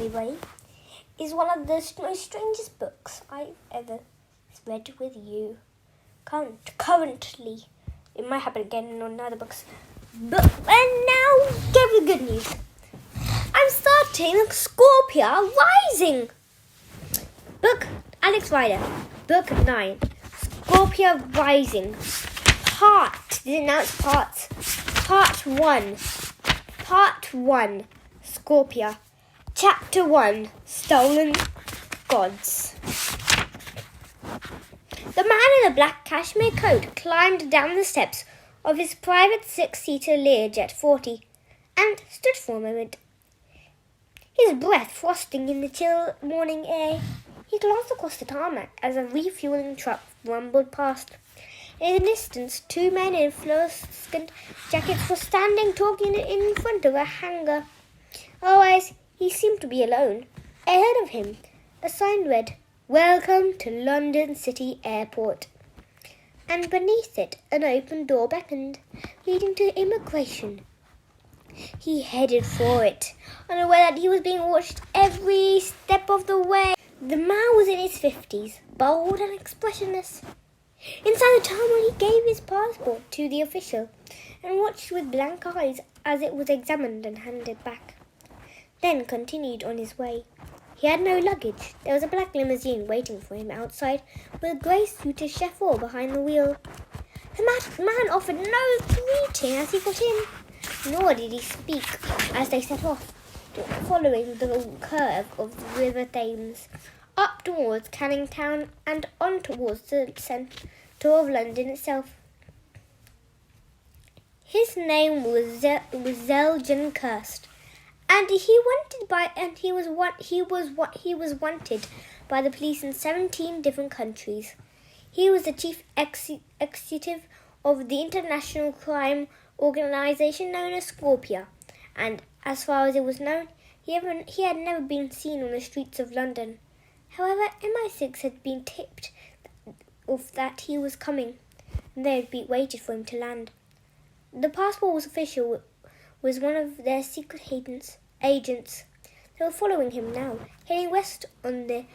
everybody, is one of the most strangest books I've ever read with you. Currently, it might happen again in another books. And now, get the good news. I'm starting SCORPIA Rising. Book Alex Rider, Book 9. SCORPIA Rising. Didn't announce parts. Part 1. SCORPIA. Chapter 1. Stolen Gods. The man in the black cashmere coat climbed down the steps of his private 6-seater Learjet 40 and stood for a moment. His breath frosting in the chill morning air, he glanced across the tarmac as a refueling truck rumbled past. In the distance, 2 men in fluorescent jackets were standing talking in front of a hangar. Otherwise, he seemed to be alone. Ahead of him, a sign read, "Welcome to London City Airport." And beneath it, an open door beckoned, leading to immigration. He headed for it, unaware that he was being watched every step of the way. The man was in his 50s, bold and expressionless. Inside the terminal, he gave his passport to the official and watched with blank eyes as it was examined and handed back. Then continued on his way. He had no luggage. There was a black limousine waiting for him outside with a grey-suited chauffeur behind the wheel. The man offered no greeting as he got in, nor did he speak as they set off, following the curve of the River Thames, up towards Canning Town and on towards the centre of London itself. His name was Zeljan Kirst, and he was wanted by the police in 17 different countries. He was the chief executive of the international crime organisation known as SCORPIA, and as far as it was known, he had never been seen on the streets of London. However, MI6 had been tipped off that he was coming, and they had waited for him to land. The passport official was one of their secret agents. They were following him now, heading west on the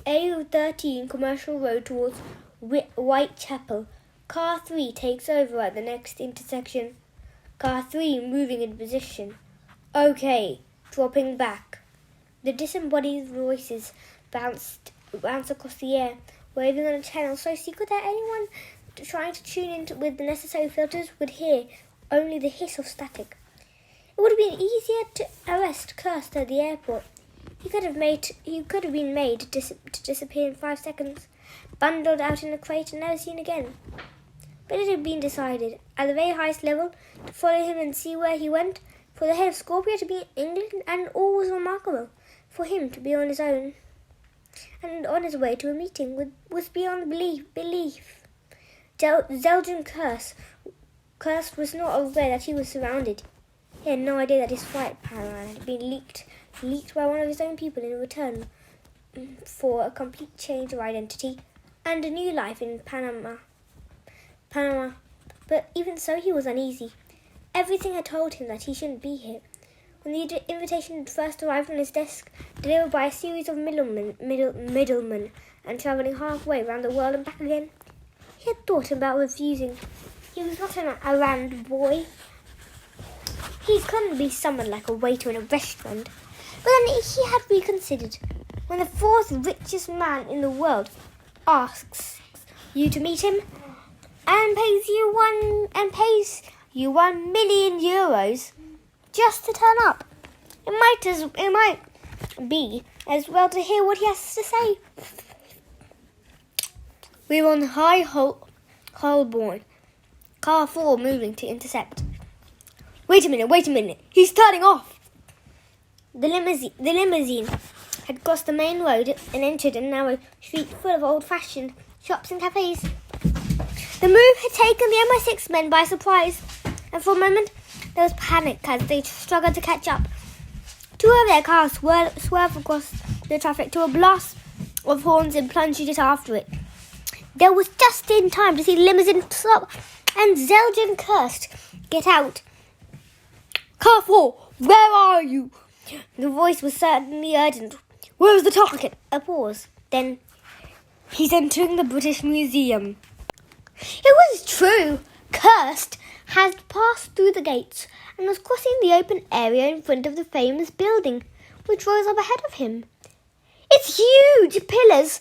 A13 commercial road towards Whitechapel. Car 3 takes over at the next intersection. Car 3 moving in position. Okay, dropping back. The disembodied voices bounced across the air, waving on a channel so secret that anyone trying to tune in with the necessary filters would hear only the hiss of static. It would have been easier to arrest Kirst at the airport. He could have been made to disappear in 5 seconds, bundled out in a crate and never seen again. But it had been decided, at the very highest level, to follow him and see where he went, for the head of SCORPIA to be in England, and all was remarkable. For him to be on his own and on his way to a meeting was beyond belief. Zeljan Kirst was not aware that he was surrounded. He had no idea that his flight plan had been leaked by one of his own people in return for a complete change of identity and a new life in Panama. But even so, he was uneasy. Everything had told him that he shouldn't be here. When the invitation first arrived on his desk, delivered by a series of middlemen and travelling halfway around the world and back again, he had thought about refusing. He was not an errand boy. He couldn't be summoned like a waiter in a restaurant. But then he had reconsidered. When the 4th richest man in the world asks you to meet him and pays you 1 million euros just to turn up, it might be as well to hear what he has to say. We were on High Holborn, Car 4 moving to intercept. Wait a minute, he's turning off! The limousine had crossed the main road and entered a narrow street full of old-fashioned shops and cafes. The move had taken the MI6 men by surprise, and for a moment there was panic as they struggled to catch up. 2 of their cars swerved across the traffic to a blast of horns and plunged it after it. There was just in time to see the limousine stop and Zeljan Kirst get out. "Car 4, where are you?" The voice was certainly urgent. "Where's the target?" A pause. Then, "He's entering the British Museum." It was true. Kirst had passed through the gates and was crossing the open area in front of the famous building, which rose up ahead of him. It's huge pillars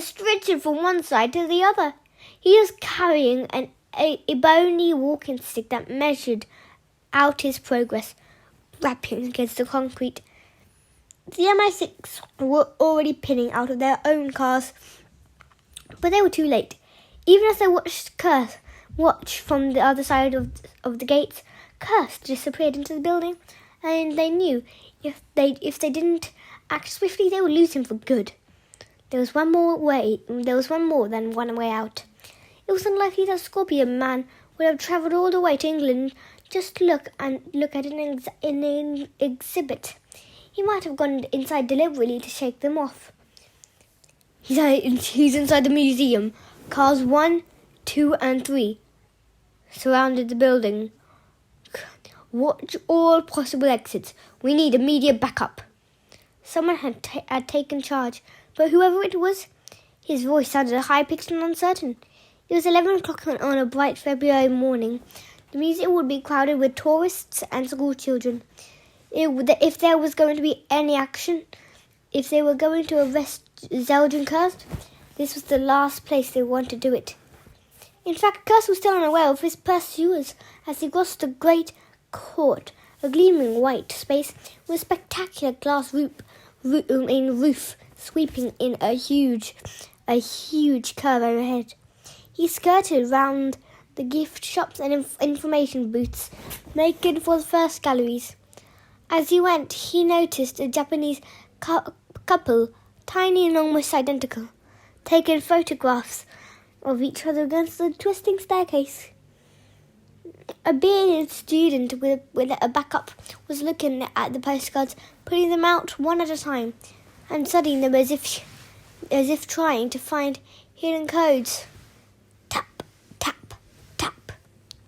stretching from one side to the other. He was carrying a bony walking stick that measured out his progress, rapping against the concrete. The MI6 were already pinning out of their own cars, but they were too late. Even as they watched Kirst watch from the other side of the gates, Kirst disappeared into the building, and they knew if they didn't act swiftly, they would lose him for good. There was one more than one way out. It was unlikely that SCORPIA man would have travelled all the way to England just to look at an exhibit. He might have gone inside deliberately to shake them off. He's inside the museum. Cars 1, 2, and 3 surrounded the building. Watch all possible exits. We need immediate backup. Someone had taken charge, but whoever it was, his voice sounded high-pitched and uncertain. It was 11 o'clock on a bright February morning. The museum would be crowded with tourists and school children. If there was going to be any action, if they were going to arrest Zeldin Kirst, this was the last place they wanted to do it. In fact, Kirst was still unaware of his pursuers as he crossed the great court, a gleaming white space with a spectacular glass roof sweeping in a huge curve overhead. He skirted round the gift shops and information booths, making for the first galleries. As he went, he noticed a Japanese couple, tiny and almost identical, taking photographs of each other against the twisting staircase. A bearded student with a backup was looking at the postcards, putting them out one at a time, and studying them as if trying to find hidden codes. Tap, tap, tap.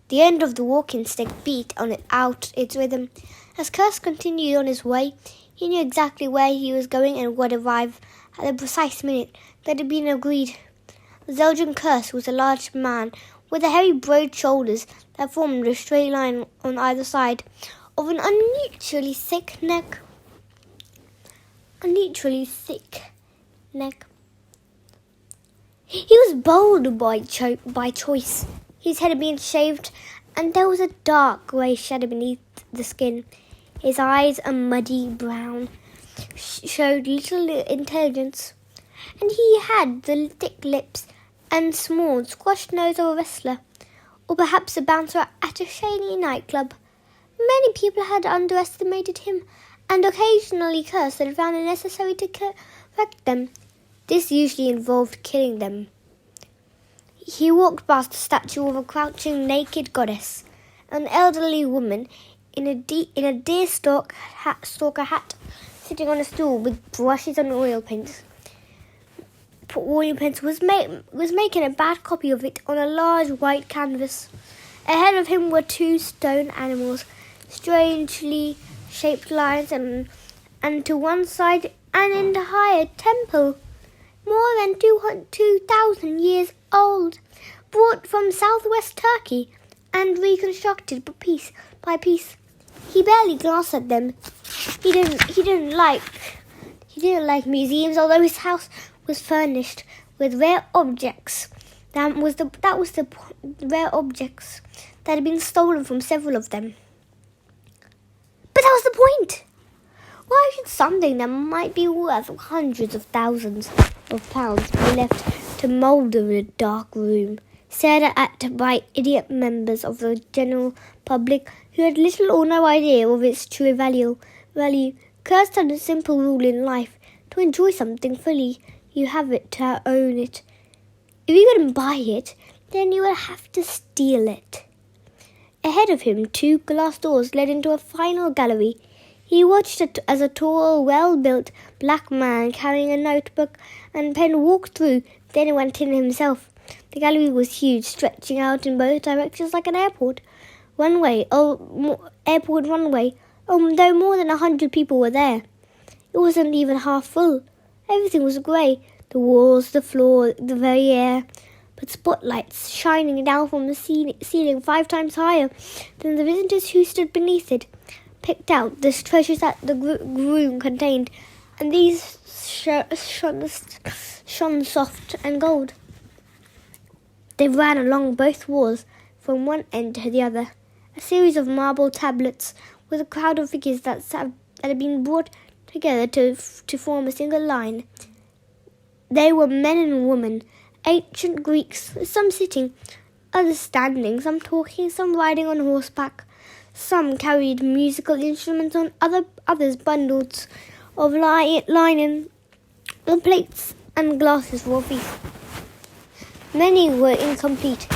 The end of the walking stick beat out its rhythm. As Kirst continued on his way, he knew exactly where he was going and would arrive at the precise minute that had been agreed. Zeldin Kirst was a large man with the heavy broad shoulders that formed a straight line on either side of an unusually thick neck. He was bold by choice. His head had been shaved, and there was a dark grey shadow beneath the skin. His eyes, a muddy brown, showed little intelligence, and he had the thick lips and small, squashed nose of a wrestler, or perhaps a bouncer at a shady nightclub. Many people had underestimated him, and occasionally Kirst had found it necessary to correct them. This usually involved killing them. He walked past the statue of a crouching naked goddess, an elderly woman in a deerstalker hat, sitting on a stool with brushes and oil paints. Was making a bad copy of it on a large white canvas. Ahead of him were two stone animals, strangely shaped lions, and to one side an entire temple, more than 2,000 years old, brought from southwest Turkey and reconstructed piece by piece. He barely glanced at them. He didn't like museums, although his house was furnished with rare objects. That was the rare objects that had been stolen from several of them. But that was the point. Why should something that might be worth hundreds of thousands of pounds be left to moulder in a dark room, stared at by idiot members of the general public who had little or no idea of its true value? Kirst had a simple rule in life: to enjoy something fully, you have it to own it. If you couldn't buy it, then you would have to steal it. Ahead of him, two glass doors led into a final gallery. He watched it as a tall, well-built black man carrying a notebook and pen walked through, then went in himself. The gallery was huge, stretching out in both directions like an airport. airport runway, though more than 100 people were there. It wasn't even half full. Everything was grey, the walls, the floor, the very air, but spotlights shining down from the ceiling 5 times higher than the visitors who stood beneath it picked out the treasures that the room contained, and these shone soft and gold. They ran along both walls from one end to the other, a series of marble tablets with a crowd of figures that had been brought together to form a single line. They were men and women, ancient Greeks, some sitting, others standing, some talking, some riding on horseback. Some carried musical instruments on others bundles of linen or plates and glasses for a feast. Many were incomplete.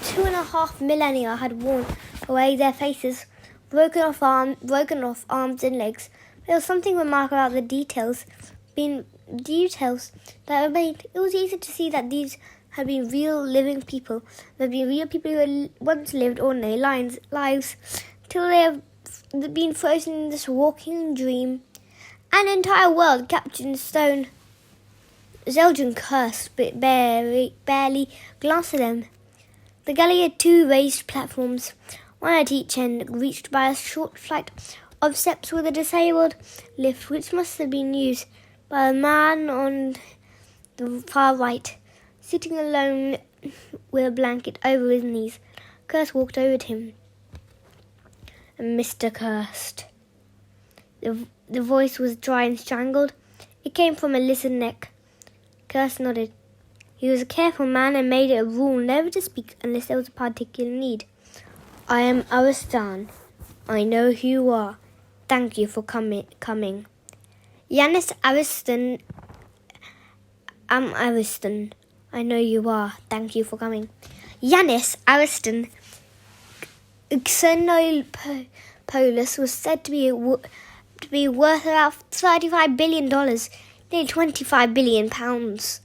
2.5 millennia had worn away their faces, broken off arms and legs. There was something remarkable about the details that remained. It was easy to see that these had been real living people. There had been real people who had once lived ordinary lives till they have been frozen in this walking dream. An entire world captured in stone. Zeldrin cursed, but barely glanced at them. The galley had 2 raised platforms, one at each end, reached by a short flight of steps with a disabled lift, which must have been used by a man on the far right, sitting alone with a blanket over his knees. Curse walked over to him. Mr. Curst. The voice was dry and strangled. It came from a lizard neck. Curse nodded. He was a careful man and made it a rule never to speak unless there was a particular need. I am Aristan. I know who you are. Thank you for coming. Yanis Aristan. I'm Aristan. I know you are. Thank you for coming. Yanis Aristan. Xenopolis was said to be worth about $35 billion, nearly 25 billion pounds.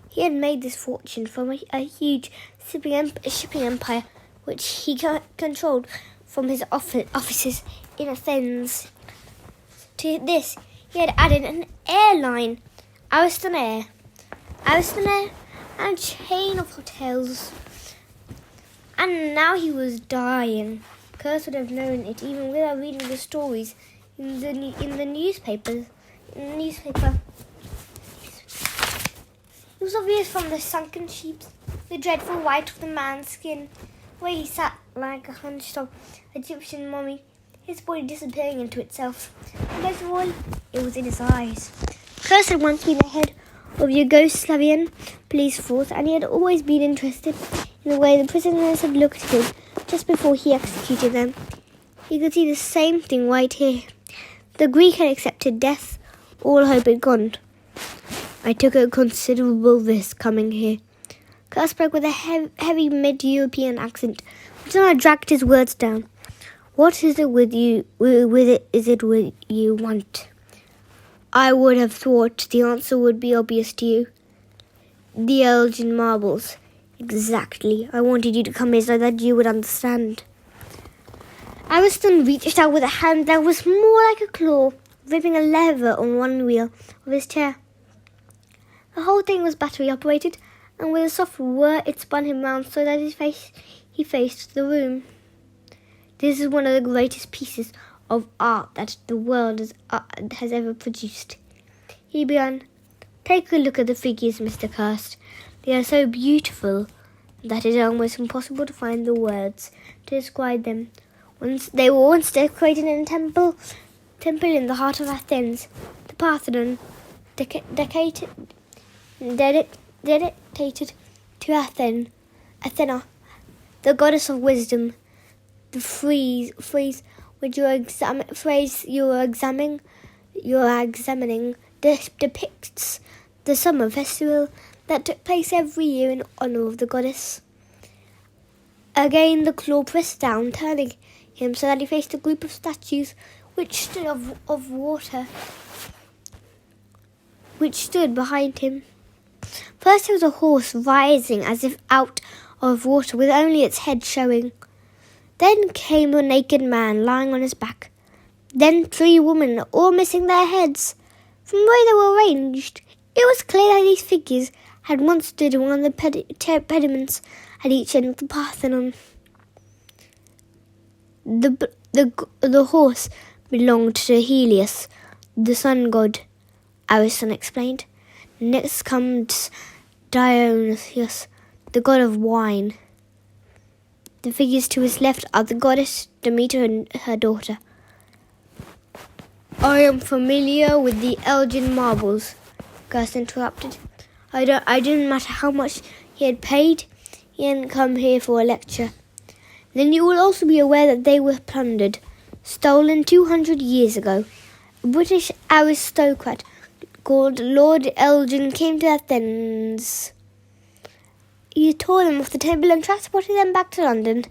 He had made this fortune from a huge shipping empire, which he controlled from his offices in Athens. To this, he had added an airline, Ariston Air, and a chain of hotels. And now he was dying. Curse would have known it even without reading the stories in the newspaper. It was obvious from the sunken sheets, the dreadful white of the man's skin, where he sat like a hunched-up Egyptian mummy, his body disappearing into itself. And most of all, it was in his eyes. Curse had once been the head of Yugoslavian police force, and he had always been interested in the way the prisoners had looked at him just before he executed them. He could see the same thing right here. The Greek had accepted death, all hope had gone. I took a considerable risk coming here. Curse spoke with a heavy mid-European accent, but somehow dragged his words down. What is it with you? Is it what you want? I would have thought the answer would be obvious to you. The Elgin marbles. Exactly. I wanted you to come here so that you would understand. Ariston reached out with a hand that was more like a claw, gripping a lever on one wheel of his chair. The whole thing was battery operated, and with a soft whir it spun him round so that he faced the room. This is one of the greatest pieces of art that the world has ever produced. He began. Take a look at the figures, Mr. Curst. They are so beautiful that it is almost impossible to find the words to describe them. They were once decorated in a temple in the heart of Athens, the Parthenon, dedicated to Athena, the goddess of wisdom. The phrase which you are examining depicts the summer festival that took place every year in honour of the goddess. Again the claw pressed down, turning him so that he faced a group of statues which stood of water, which stood behind him. First there was a horse rising as if out of water with only its head showing. Then came a naked man lying on his back. Then 3 women, all missing their heads. From where they were arranged, it was clear that these figures had once stood on one of the pediments at each end of the Parthenon. The horse belonged to Helios, the sun god, Ariston explained. Next comes Dionysius, the god of wine. The figures to his left are the goddess Demeter and her daughter. I am familiar with the Elgin marbles, Gus interrupted. I didn't matter how much he had paid, he hadn't come here for a lecture. Then you will also be aware that they were plundered, stolen 200 years ago. A British aristocrat called Lord Elgin came to Athens. He tore them off the table and transported them back to London.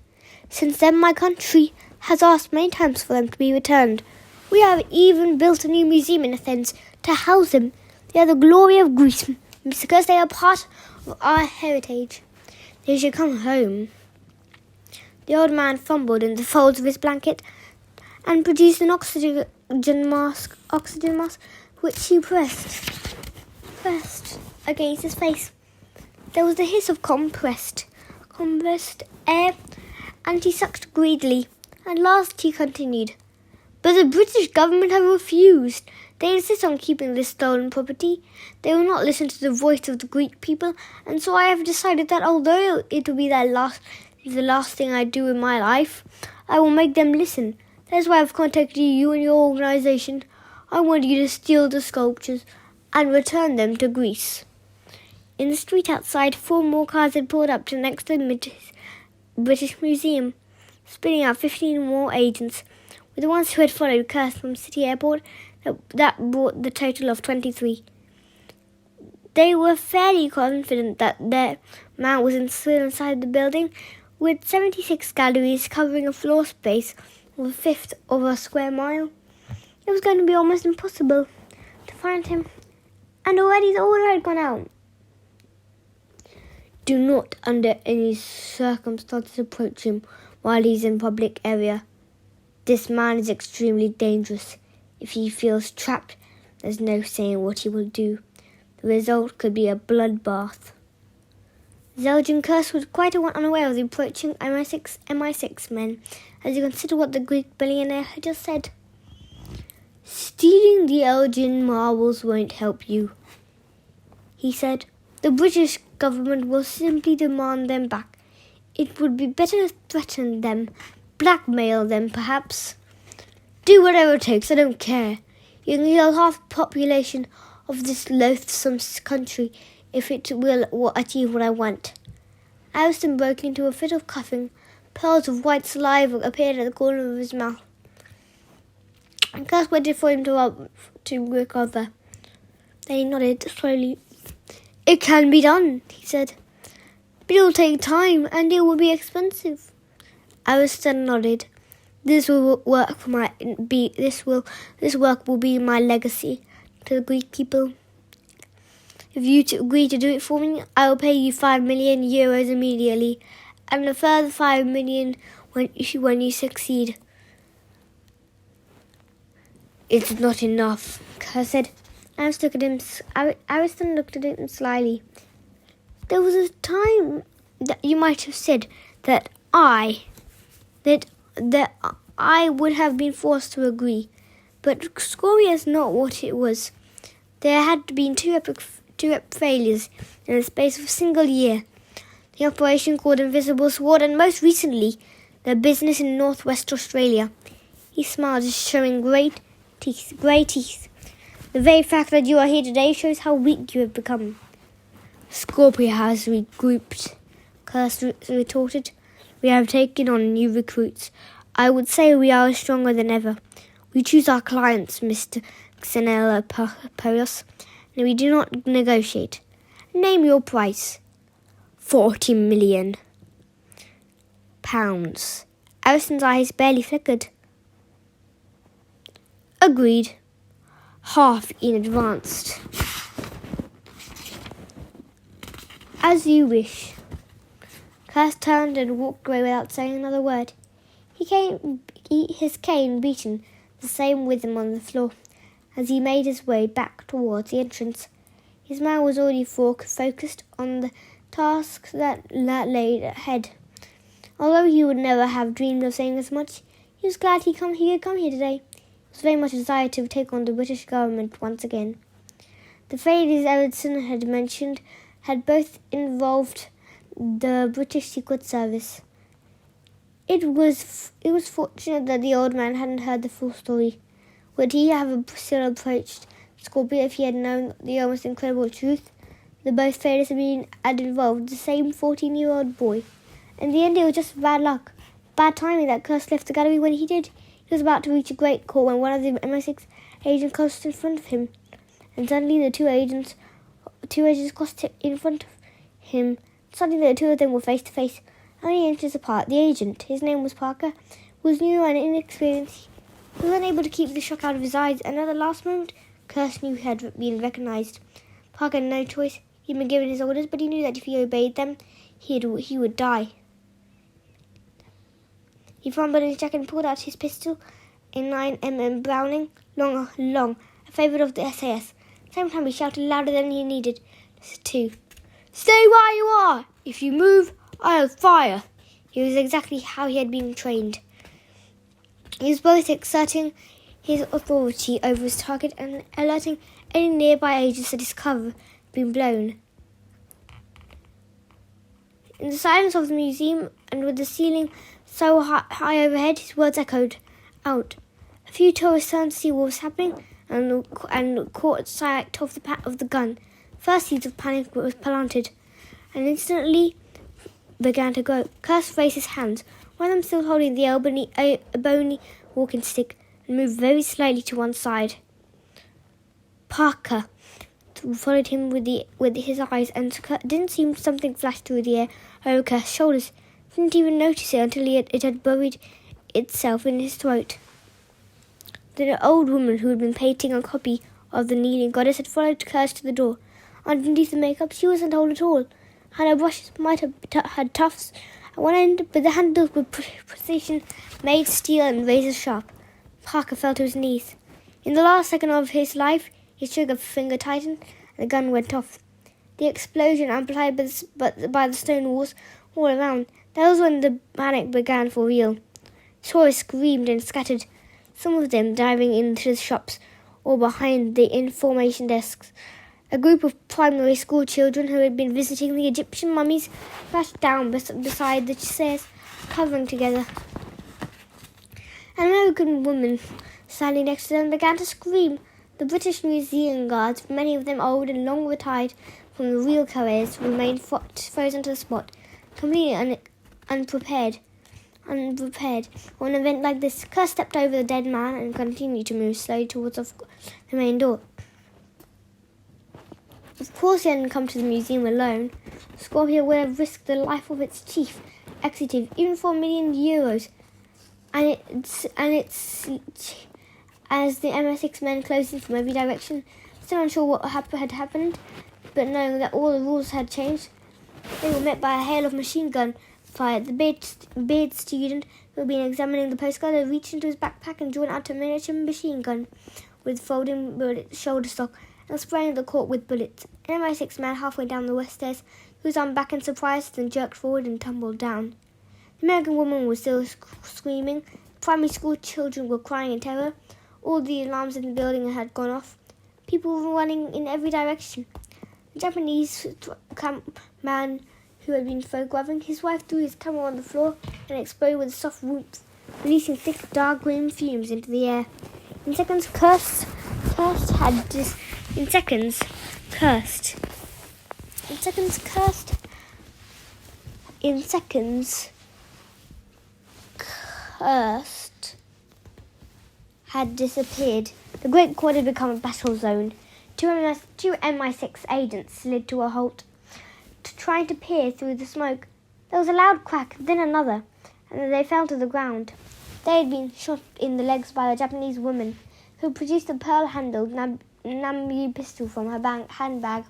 Since then, my country has asked many times for them to be returned. We have even built a new museum in Athens to house them. They are the glory of Greece, because they are part of our heritage. They should come home. The old man fumbled in the folds of his blanket and produced an oxygen mask, which he pressed against his face. There was the hiss of compressed air, and he sucked greedily. At last he continued, "But the British government have refused. They insist on keeping this stolen property. They will not listen to the voice of the Greek people, and so I have decided that although it will be the last thing I do in my life, I will make them listen. That is why I have contacted you and your organization. I want you to steal the sculptures and return them to Greece." In the street outside, 4 more cars had pulled up to next to the British Museum, spitting out 15 more agents, with the ones who had followed Kurth from City Airport. That brought the total of 23. They were fairly confident that their man was still inside the building, with 76 galleries covering a floor space of a fifth of a square mile. It was going to be almost impossible to find him, and already the order had gone out. Do not under any circumstances approach him while he's in public area. This man is extremely dangerous. If he feels trapped, there's no saying what he will do. The result could be a bloodbath. Zeljan Kurth was quite unaware of the approaching MI6 men as he considered what the Greek billionaire had just said. "Stealing the Elgin marbles won't help you," he said. "The British government will simply demand them back. It would be better to threaten them, blackmail them perhaps. Do whatever it takes, I don't care. You can kill half the population of this loathsome country if it will achieve what I want." Ariston broke into a fit of coughing. Pearls of white saliva appeared at the corner of his mouth. And Kurth waited for him to recover. Then he nodded slowly. "It can be done," he said. "But it will take time and it will be expensive." Ariston nodded. This work will be my legacy to the Greek people. If you agree to do it for me, I will pay you 5 million euros immediately, and a further 5 million when you succeed. "It's not enough," Kurth said. Ariston looked at him slyly. "There was a time that you might have said that I would have been forced to agree, but SCORPIA is not what it was. There had been two epic failures in the space of a single year. The operation called Invisible Sword, and most recently, the business in northwest Australia." He smiled, showing grey teeth. "The very fact that you are here today shows how weak you have become." "SCORPIA has regrouped," Kurth retorted. "We have taken on new recruits. I would say we are stronger than ever. We choose our clients, Mr. Xenopoulos, and we do not negotiate. Name your price." 40 million pounds. Ariston's eyes barely flickered. "Agreed. Half in advance." As you wish. Curse turned and walked away without saying another word. His cane beaten the same rhythm on the floor as he made his way back towards the entrance. His mind was already focused on the task that lay ahead. Although he would never have dreamed of saying as much, he was glad he had come here today. He was very much desired to take on the British government once again. The failures Everton had mentioned had both involved the British Secret Service. It was fortunate that the old man hadn't heard the full story. Would he have still approached SCORPIA if he had known the almost incredible truth? The both failures had involved the same 14-year-old boy. In the end, it was just bad luck. Bad timing that Curse left the gallery when he did. He was about to reach a great call when one of the MI6 agents crossed in front of him. And suddenly the two agents crossed in front of him. Suddenly the two of them were face to face, only inches apart. The agent, his name was Parker, was new and inexperienced. He was unable to keep the shock out of his eyes, and at the last moment, Curse knew he had been recognized. Parker had no choice. He had been given his orders, but he knew that if he obeyed them, he would die. He fumbled in his jacket and pulled out his pistol, a 9mm Browning, long, a favourite of the SAS. At the same time, he shouted louder than he needed to. "Stay where you are! If you move, I'll fire!" He was exactly how he had been trained. He was both exerting his authority over his target and alerting any nearby agents that his cover had been blown. In the silence of the museum and with the ceiling so high overhead, his words echoed out. A few tourists turned to see what was happening and caught sight of the gun. First seeds of panic was planted, and instantly began to grow. Curse raised his hands, one of them still holding the bony walking stick, and moved very slightly to one side. Parker followed him with his eyes, and didn't see something flash through the air over Curse's shoulders. Didn't even notice it until it had buried itself in his throat. Then an old woman who had been painting a copy of the Kneeling Goddess had followed Curse to the door. Underneath the makeup, she wasn't old at all. Her brushes might have had tufts at one end, but the handles were precision made steel and razor sharp. Parker fell to his knees. In the last second of his life, his trigger finger tightened and the gun went off. The explosion amplified by the stone walls all around. That was when the panic began for real. Tourists screamed and scattered, some of them diving into the shops or behind the information desks. A group of primary school children who had been visiting the Egyptian mummies crashed down beside the stairs, covering together. An American woman standing next to them began to scream. The British Museum guards, many of them old and long retired from the real careers, remained frozen to the spot, completely unprepared. For an event like this, Curse stepped over the dead man and continued to move slowly towards the main door. Of course he hadn't come to the museum alone. SCORPIA would have risked the life of its chief executive, even for €1,000,000. As the MI6 men closed in from every direction, still unsure what had happened, but knowing that all the rules had changed, they were met by a hail of machine gun fire. The beard student who had been examining the postcard had reached into his backpack and drawn out a miniature machine gun with folding shoulder stock and spraying the court with bullets. An MI6 man halfway down the west stairs threw his arm back in surprise, then jerked forward and tumbled down. The American woman was still screaming. Primary school children were crying in terror. All the alarms in the building had gone off. People were running in every direction. The Japanese man who had been photographing his wife threw his camera on the floor and exploded with a soft whoop, releasing thick, dark green fumes into the air. In seconds, Curse had disappeared. The Great Court had become a battle zone. Two MI6 agents slid to a halt, trying to peer through the smoke. There was a loud crack, then another, and they fell to the ground. They had been shot in the legs by a Japanese woman who produced a pearl-handled Nambu pistol from her handbag.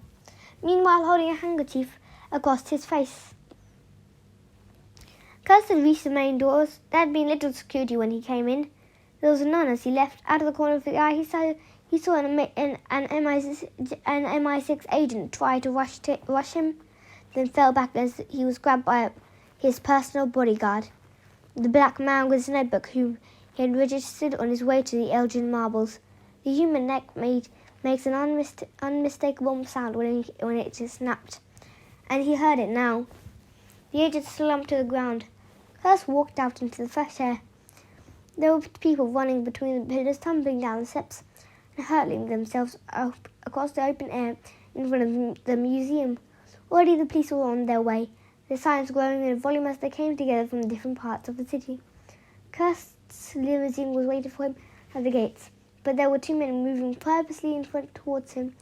Meanwhile, holding a handkerchief across his face. Curse had reached the main doors. There had been little security when he came in. There was none as he left. Out of the corner of the eye, he saw an MI6 agent try to rush him, then fell back as he was grabbed by his personal bodyguard, the black man with his notebook, whom he had registered on his way to the Elgin Marbles. The human neck makes an unmistakable sound when it is snapped, and he heard it now. The agent slumped to the ground. Curse walked out into the fresh air. There were people running between the pillars, tumbling down the steps, and hurling themselves up across the open air in front of the museum. Already the police were on their way, their signs growing in volume as they came together from different parts of the city. Curse's limousine was waiting for him at the gates, but there were two men moving purposely in front towards him,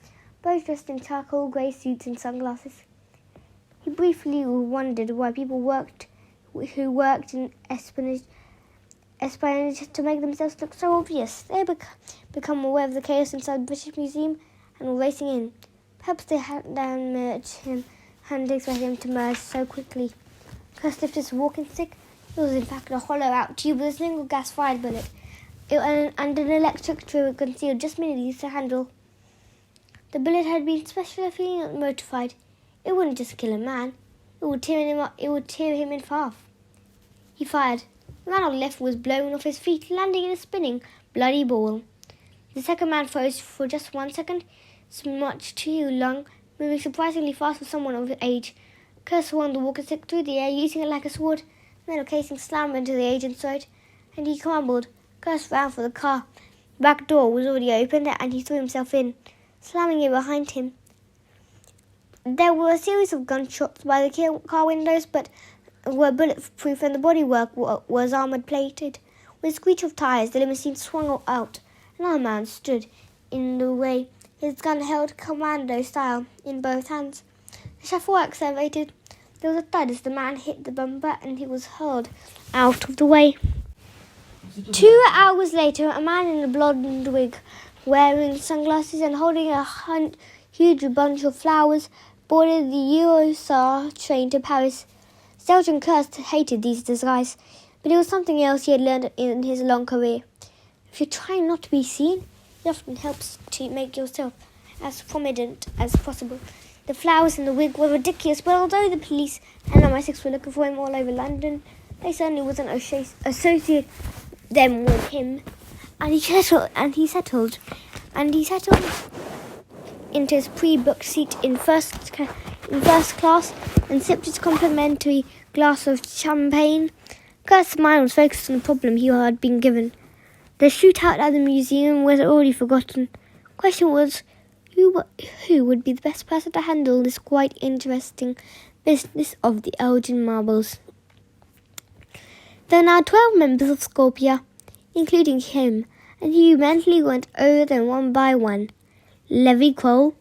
both dressed in charcoal grey suits and sunglasses. He briefly wondered why people who worked in espionage to make themselves look so obvious. They had become aware of the chaos inside the British Museum and were racing in. Perhaps they hadn't expected him to merge so quickly. Curse lifted his walking stick. It was in fact a hollow-out tube with a single gas-fired bullet, and an electric trigger concealed just beneath the handle. The bullet had been specially modified. It wouldn't just kill a man. It would tear him in half. He fired. The man on the left was blown off his feet, landing in a spinning, bloody ball. The second man froze for just 1 second. It's much too long, moving surprisingly fast for someone of his age. Curse swung the walking stick through the air, using it like a sword. The metal casing slammed into the agent's throat, and he crumbled. Curse ran for the car. The back door was already opened, and he threw himself in, slamming it behind him. There were a series of gunshots by the car windows, but were bulletproof, and the bodywork was armoured-plated. With a screech of tyres, the limousine swung out. Another man stood in the way, his gun held commando style in both hands. The chauffeur accelerated. There was a thud as the man hit the bumper, and he was hurled out of the way. 2 hours later, a man in a blonde wig, wearing sunglasses and holding a huge bunch of flowers, boarded the Eurostar train to Paris. Sergeant Curse hated these disguises, but it was something else he had learned in his long career. If you're trying not to be seen, it often helps to make yourself as prominent as possible. The flowers and the wig were ridiculous, but although the police and MI6 were looking for him all over London, they certainly wouldn't associate them with him. And he settled into his pre-booked seat in first class and sipped his complimentary glass of champagne. Kurt's mind was focused on the problem he had been given. The shootout at the museum was already forgotten. The question was, who would be the best person to handle this quite interesting business of the Elgin Marbles? There are now 12 members of SCORPIA, including him, and he mentally went over them one by one. Levi Kroll,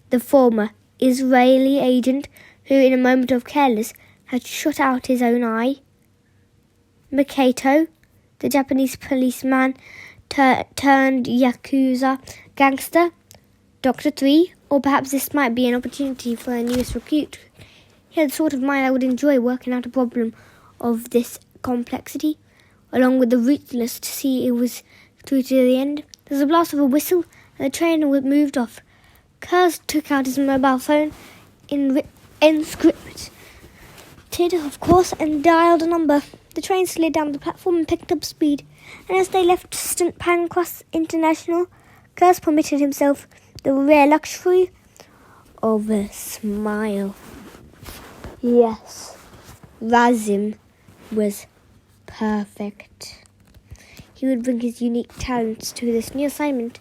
the former Israeli agent who in a moment of carelessness had shot out his own eye. Makato, the Japanese policeman turned Yakuza gangster. Dr. 3, or perhaps this might be an opportunity for a newest recruit. He had the sort of mind that would enjoy working out a problem of this complexity, along with the ruthlessness to see it was through to the end. There was a blast of a whistle, and the train moved off. Kurz took out his mobile phone, encrypted, of course, and dialed a number. The train slid down the platform and picked up speed, and as they left distant Pancras International, Kurz permitted himself the rare luxury of a smile. Yes, Razim was perfect. He would bring his unique talents to this new assignment.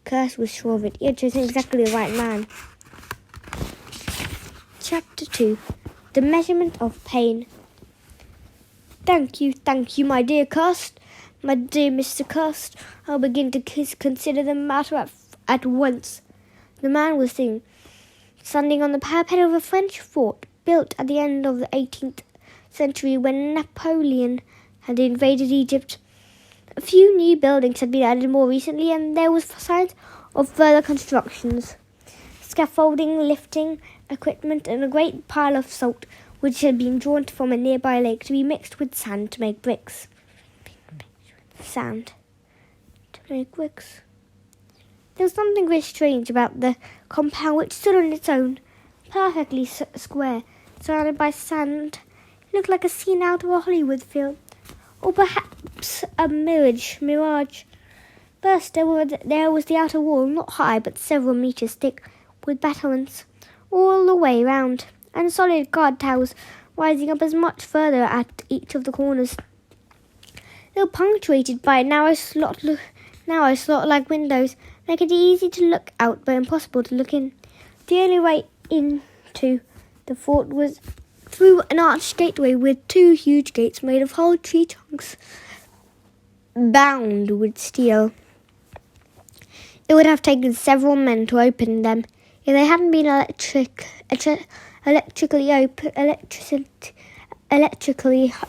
Kurz was sure of it. He had chosen exactly the right man. Chapter 2. The Measurement of Pain. Thank you, my dear Kurz. My dear Mr. Kurz. I'll begin to consider the matter at once. The man was sitting, standing on the parapet of a French fort built at the end of the 18th century when Napoleon had invaded Egypt. A few new buildings had been added more recently, and there was signs of further constructions. Scaffolding, lifting, equipment and a great pile of salt, which had been drawn from a nearby lake to be mixed with sand to make bricks. There was something very strange about the compound, which stood on its own, perfectly square, surrounded by sand. It looked like a scene out of a Hollywood film, or perhaps a mirage. First, there was the outer wall, not high but several meters thick, with battlements all the way round, and solid guard towers rising up as much further at each of the corners. They were punctuated by narrow slot-like windows, making it easy to look out but impossible to look in. The only way into the fort was through an arched gateway with two huge gates made of whole tree trunks bound with steel. It would have taken several men to open them if they hadn't been electrically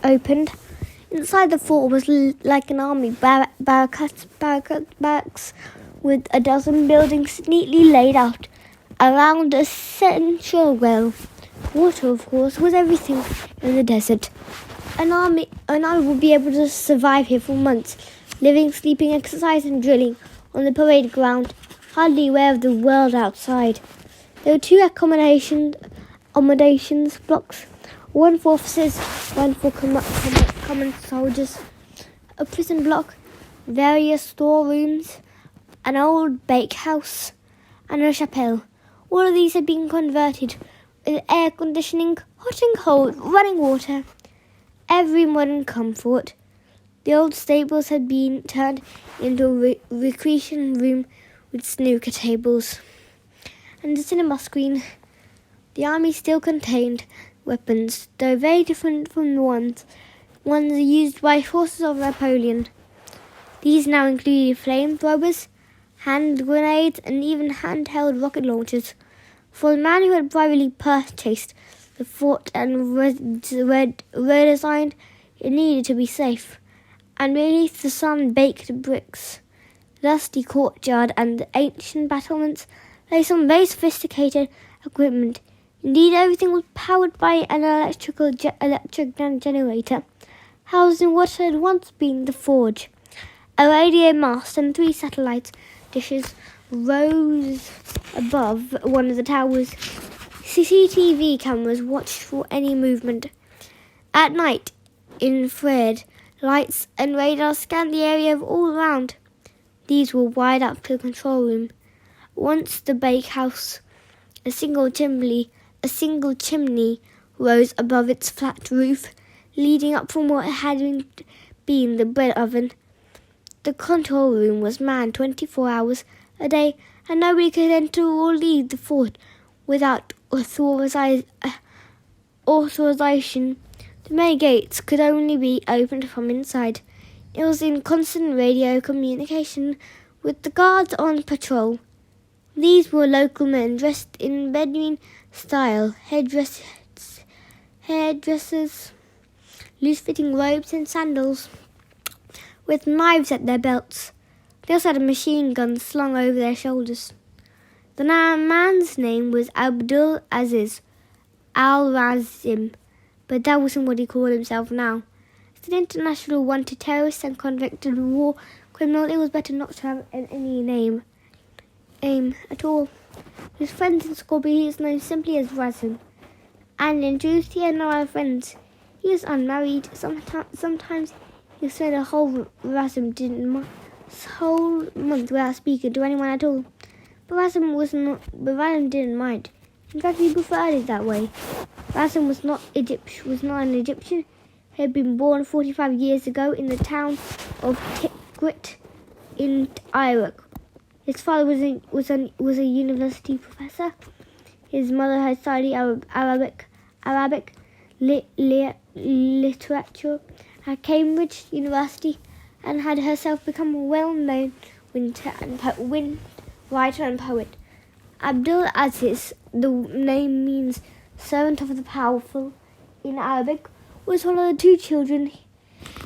opened. Inside the fort was like an army barracks with a dozen buildings neatly laid out around a central well. Water, of course, was everything in the desert. An army would be able to survive here for months, living, sleeping, exercising, and drilling on the parade ground, hardly aware of the world outside. There were two accommodations blocks, one for officers, one for common soldiers, a prison block, various storerooms, an old bakehouse, and a chapel. All of these had been converted with air conditioning, hot and cold, running water, every modern comfort. The old stables had been turned into a recreation room with snooker tables and a cinema screen. The army still contained weapons, though very different from the ones used by forces of Napoleon. These now included flamethrowers, hand grenades, and even handheld rocket launchers. For the man who had privately purchased the fort and redesigned, it needed to be safe. And beneath the sun-baked bricks, the dusty courtyard, and the ancient battlements lay some very sophisticated equipment. Indeed, everything was powered by an electric generator, housed in what had once been the forge. A radio mast and 3 satellite dishes rose above one of the towers. CCTV cameras watched for any movement. At night, infrared lights and radar scanned the area all around. These were wired up to the control room. Once the bakehouse, a single chimney rose above its flat roof, leading up from what had been the bread oven. The control room was manned 24 hours a day, and nobody could enter or leave the fort without authorization. The main gates could only be opened from inside. It was in constant radio communication with the guards on patrol. These were local men dressed in Bedouin style, hairdressers, loose-fitting robes and sandals, with knives at their belts. They also had a machine gun slung over their shoulders. The man's name was Abdul Aziz al-Razim, but that wasn't what he called himself now. As an international wanted terrorist and convicted war criminal, it was better not to have any name at all. His friends in SCORPIA, he was known simply as Razim, and in truth he had no other friends. He was unmarried. Sometimes he spent a whole month without speaking to anyone at all. But Razim didn't mind. In fact, he preferred it that way. Razim was not an Egyptian. He had been born 45 years ago in the town of Tikrit in Iraq. His father was a university professor. His mother had studied Arabic literature at Cambridge University and had herself become a well-known writer and poet. Abdul Aziz, the name means servant of the powerful in Arabic, was one of the 2 children.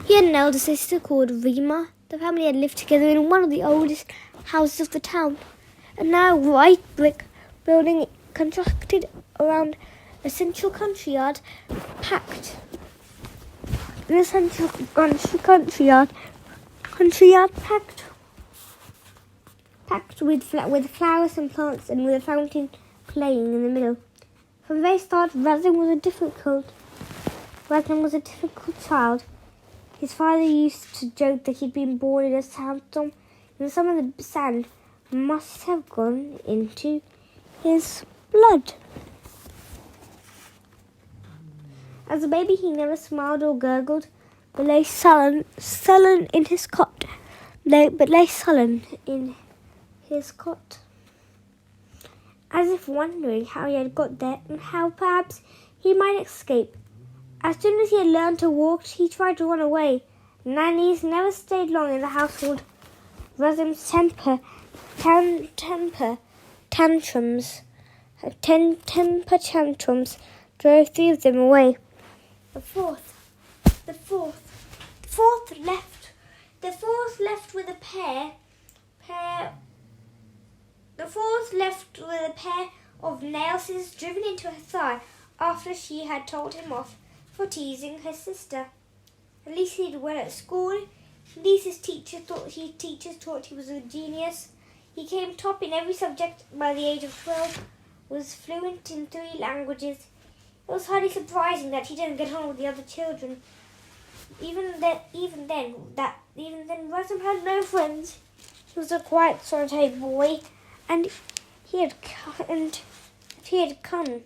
He had an elder sister called Rima. The family had lived together in one of the oldest houses of the town, a now white brick building constructed around a central country yard packed with flowers and plants and with a fountain playing in the middle. From the very start, Razum was a difficult child. His father used to joke that he'd been born in a sandstorm, and some of the sand must have gone into his blood. As a baby, he never smiled or gurgled, but lay sullen in his cot. As if wondering how he had got there and how perhaps he might escape. As soon as he had learned to walk, he tried to run away. Nannies never stayed long in the household. Razum's temper tantrums drove three of them away. The fourth left with a pair of nail scissors driven into her thigh after she had told him off for teasing her sister. At least he did well at school. Lisa's teachers thought he was a genius. He came top in every subject by the age of 12, was fluent in 3 languages. It was hardly surprising that he didn't get on with the other children. Even then, Razum had no friends. He was a quiet, solitary boy, and he had come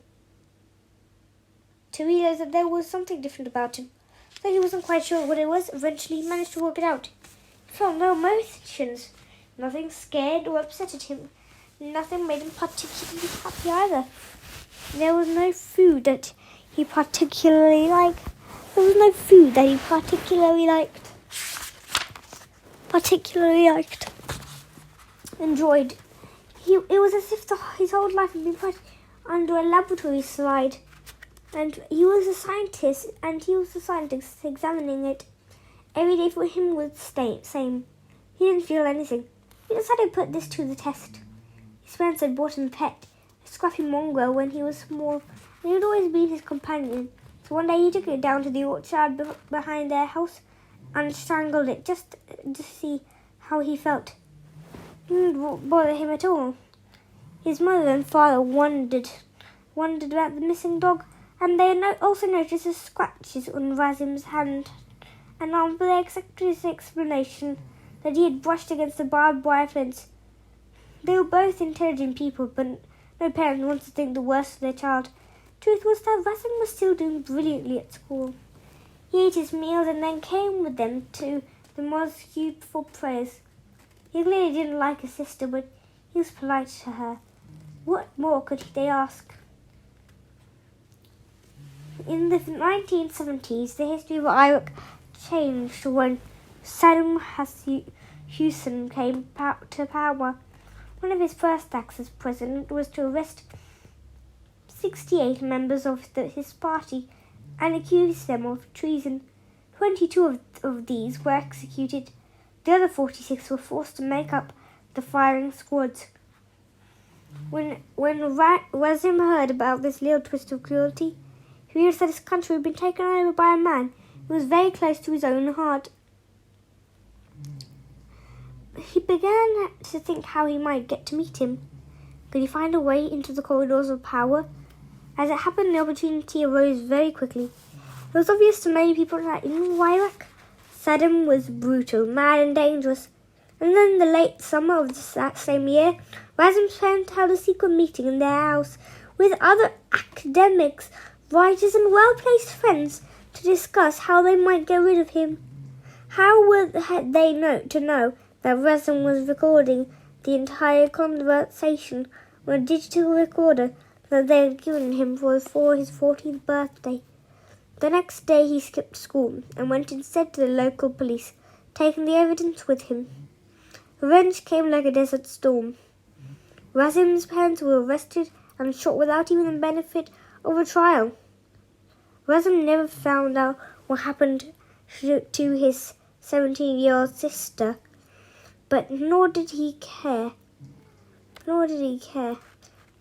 to realize that there was something different about him. Though he wasn't quite sure what it was, eventually he managed to work it out. He felt no emotions. Nothing scared or upset him. Nothing made him particularly happy either. There was no food that he particularly liked. Enjoyed. It was as if his whole life had been put under a laboratory slide. And he was a scientist examining it. Every day for him was the same. He didn't feel anything. He decided to put this to the test. His parents had bought him a pet, a scruffy mongrel, when he was small, and he had always been his companion. So one day he took it down to the orchard behind their house and strangled it just to see how he felt. It didn't bother him at all. His mother and father wondered about the missing dog, and they also noticed the scratches on Razum's hand and arm, but they accepted his explanation that he had brushed against the barbed wire fence. They were both intelligent people, but no parent wants to think the worst of their child. Truth was that Razum was still doing brilliantly at school. He ate his meals and then came with them to the mosque for prayers. He clearly didn't like his sister, but he was polite to her. What more could they ask? In the 1970s, the history of Iraq changed when Saddam Hussein came to power. One of his first acts as president was to arrest 68 members of his party and accuse them of treason. 22 of these were executed. The other 46 were forced to make up the firing squads. When Razum heard about this little twist of cruelty, he realized that his country had been taken over by a man who was very close to his own heart. He began to think how he might get to meet him. Could he find a way into the corridors of power? As it happened, the opportunity arose very quickly. It was obvious to many people that in Iraq, Saddam was brutal, mad and dangerous. And then in the late summer of that same year, Razum's parents held a secret meeting in their house with other academics, writers and well-placed friends to discuss how they might get rid of him. How were they to know that Razum was recording the entire conversation on a digital recorder that they had given him for his 14th birthday? The next day he skipped school and went instead to the local police, taking the evidence with him. Revenge came like a desert storm. Razum's parents were arrested and shot without even the benefit of a trial. Razum never found out what happened to his 17-year-old sister, but nor did he care.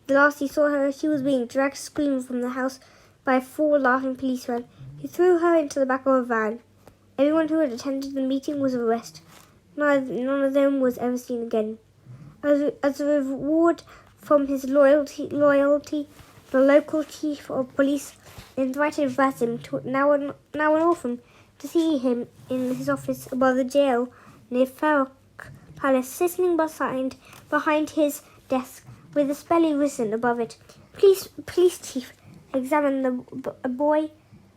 The The last he saw her, she was being dragged screaming from the house by 4 laughing policemen, who threw her into the back of a van. Everyone who had attended the meeting was arrested. None of them was ever seen again. As a reward from his loyalty, the local chief of police invited Vasim, now an orphan, to see him in his office above the jail near Farouk Palace, sitting behind his desk with a spelling written above it. Police chief examined a boy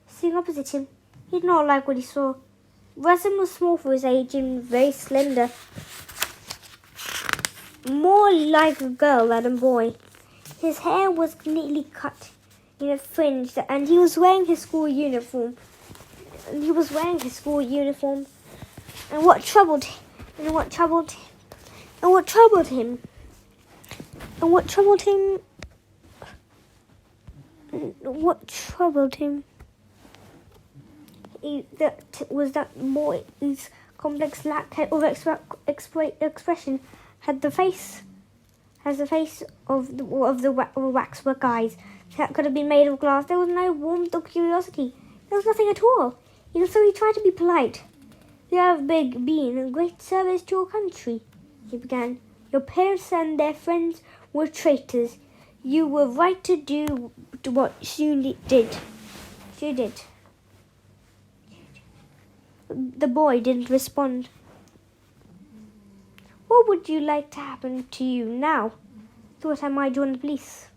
sitting opposite him. He did not like what he saw. Vasim was small for his age and very slender, more like a girl than a boy. His hair was neatly cut in a fringe, and he was wearing his school uniform. And what troubled that boy's complex lack of expression had the face of the waxwork eyes that could have been made of glass. There was no warmth or curiosity. There was nothing at all. Even so, he tried to be polite. "You have been a great service to your country," he began. "Your parents and their friends were traitors. You were right to do what you did." She did. The boy didn't respond. "What would you like to happen to you now?" "Thought I might join the police."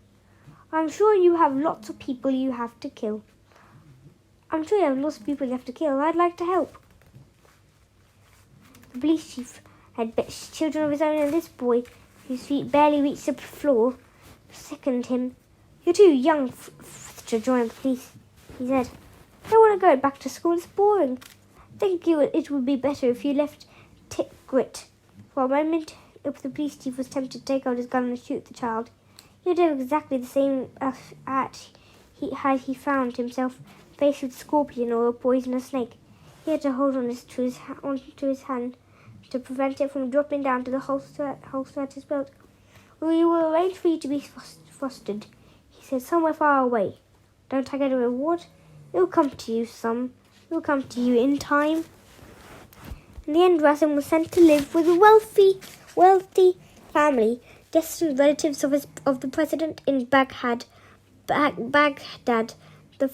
I'm sure you have lots of people you have to kill." "I'd like to help." The police chief had children of his own, and this boy, whose feet barely reached the floor, sickened him. "You're too young to join the police," he said. "I don't want to go back to school. It's boring. I think it would be better if you left Tikrit." For a moment, if the police chief was tempted to take out his gun and shoot the child, he would do exactly the same had he found himself faced with a scorpion or a poisonous snake. He had to hold onto his hand to prevent it from dropping down to the holster at his belt. "We will arrange for you to be fostered," he said, "somewhere far away. Don't I get a reward? It will come to you in time." In the end, Rasim was sent to live with a wealthy family, distant relatives of the president in Baghdad. The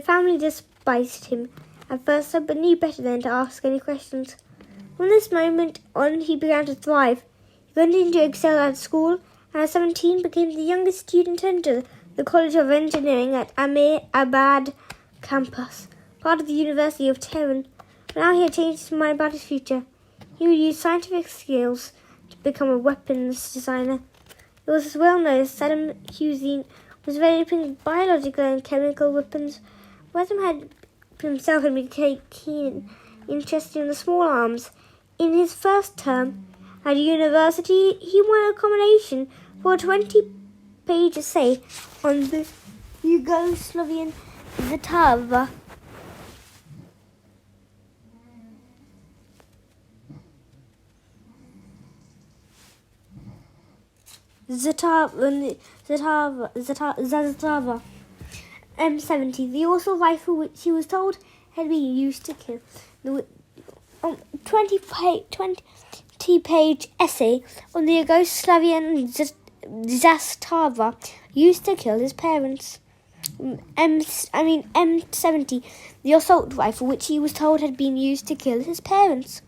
family despised him at first, but knew better than to ask any questions. From this moment on, he began to thrive. He continued to excel at school, and at 17 became the youngest student to enter the College of Engineering at Amir Abad campus, part of the University of Tehran. But now he had changed his mind about his future. He would use scientific skills to become a weapons designer. It was well known that Saddam Hussein was developing biological and chemical weapons. Rasim had himself been keen interest in the small arms. In his first term at university, he won a commendation for a 20-page essay on the Yugoslavian Zatava. Zatava M70, the also rifle which he was told had been used to kill. The 20-page essay on the Yugoslavian Zastava used to kill his parents. M70, the assault rifle which he was told had been used to kill his parents.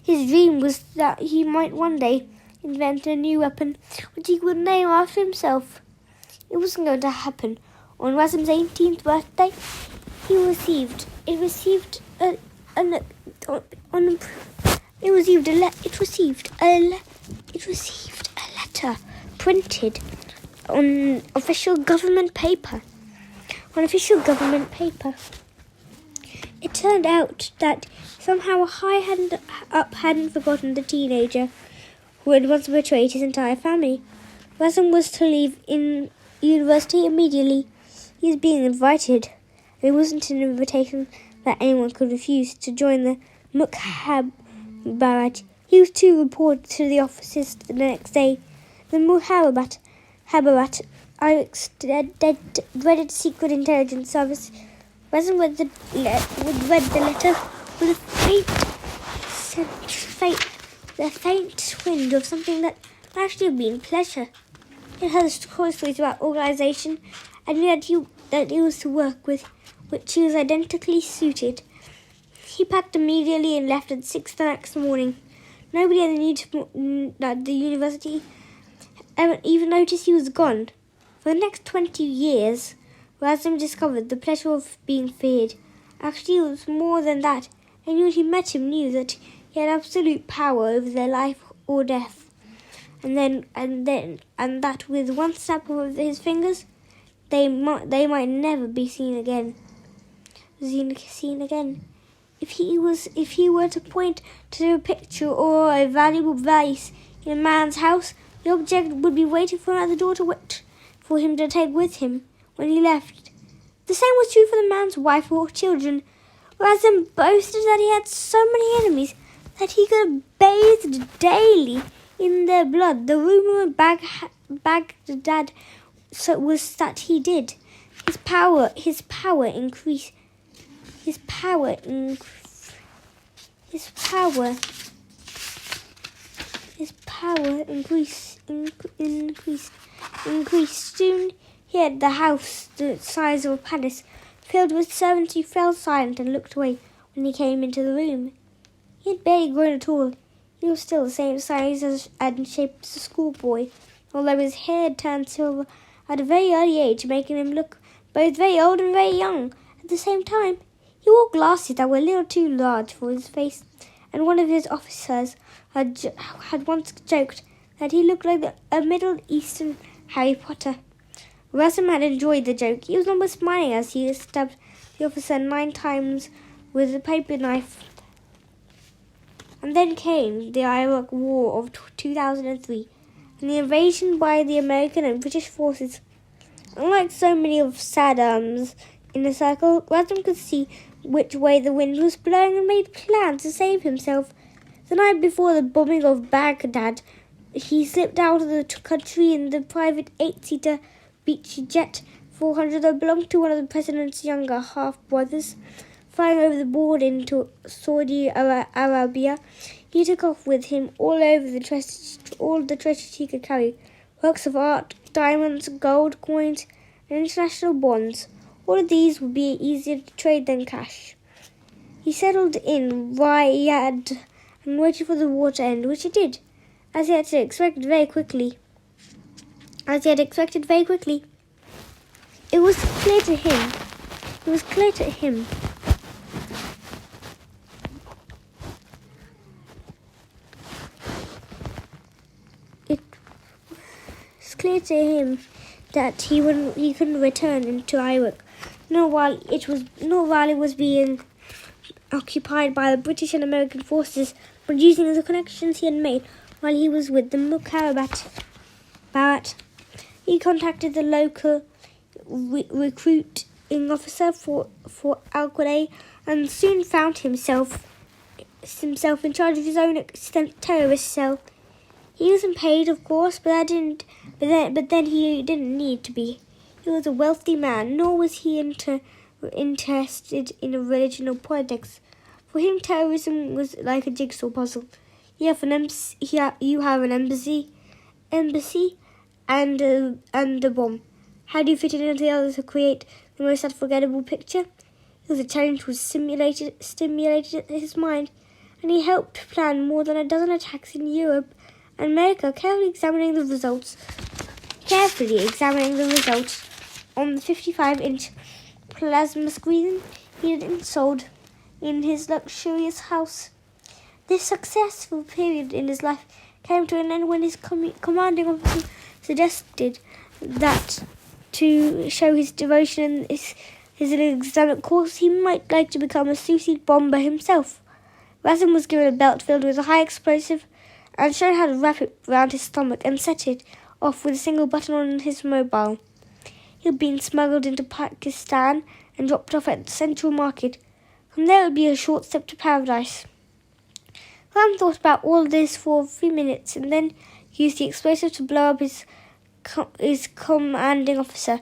His dream was that he might one day invent a new weapon which he would name after himself. It wasn't going to happen. On Rasim's 18th birthday, it received a letter printed on official government paper. It turned out that somehow a high hand up hadn't forgotten the teenager who had once betrayed his entire family. Rasim was to leave in university immediately. He was being invited. It wasn't an invitation that anyone could refuse to join the Mukhabarat. He was to report to the offices the next day. The Mukhabarat Habarat, Iraq's dreaded secret intelligence service. Razum read the letter with a faint twinge of something that might actually have been pleasure. It had stories about organisation and knew that he was to work with, which he was identically suited. He packed immediately and left at 6 the next morning. Nobody at the university even noticed he was gone. For the next 20 years, Razum discovered the pleasure of being feared. Actually, it was more than that. Anyone who met him knew that he had absolute power over their life or death, and that with one snap of his fingers, they might never be seen again. If he were to point to a picture or a valuable vase in a man's house, the object would be waiting for him at the door for him to take with him when he left. The same was true for the man's wife or children. Razum boasted that he had so many enemies that he could have bathed daily in their blood. The rumour of Baghdad was that he did. His power increased. Soon he had the house the size of a palace, filled with servants who fell silent and looked away when he came into the room. He had barely grown at all. He was still the same size and shape as a schoolboy, although his hair had turned silver at a very early age, making him look both very old and very young at the same time. He wore glasses that were a little too large for his face, and one of his officers had once joked that he looked like a Middle Eastern Harry Potter. Razum had enjoyed the joke. He was almost smiling as he stabbed the officer 9 times with a paper knife. And then came the Iraq War of 2003 and the invasion by the American and British forces. Unlike so many of Saddam's inner circle, Razum could see which way the wind was blowing and made plans to save himself. The night before the bombing of Baghdad, he slipped out of the country in the private 8-seater Beechey Jet 400 that belonged to one of the president's younger half-brothers. Flying over the border into Saudi Arabia, he took off with him all the treasures he could carry: works of art, diamonds, gold, coins, and international bonds. All of these would be easier to trade than cash. He settled in Riyadh and waited for the war to end, which it did, as he had expected very quickly. It was clear to him that he couldn't return into Iraq, nor while it was being occupied by the British and American forces, but using the connections he had made while he was with the Mukhabarat. He contacted the local recruiting officer for Al-Qaeda and soon found himself in charge of his own terrorist cell. He wasn't paid, of course, but then he didn't need to be. He was a wealthy man, nor was he interested in religion or politics. For him, terrorism was like a jigsaw puzzle. You have an embassy, and a bomb. How do you fit it into the others to create the most unforgettable picture? It was a challenge which stimulated his mind, and he helped plan more than a dozen attacks in Europe and America, carefully examining the results on the 55-inch plasma screen he had installed in his luxurious house. This successful period in his life came to an end when his commanding officer suggested that to show his devotion in his Islamic course, he might like to become a suicide bomber himself. Razum was given a belt filled with a high explosive and shown how to wrap it round his stomach and set it off with a single button on his mobile. He had been smuggled into Pakistan and dropped off at the Central Market. From there it would be a short step to paradise. Ram thought about all this for a few minutes and then used the explosive to blow up his his commanding officer.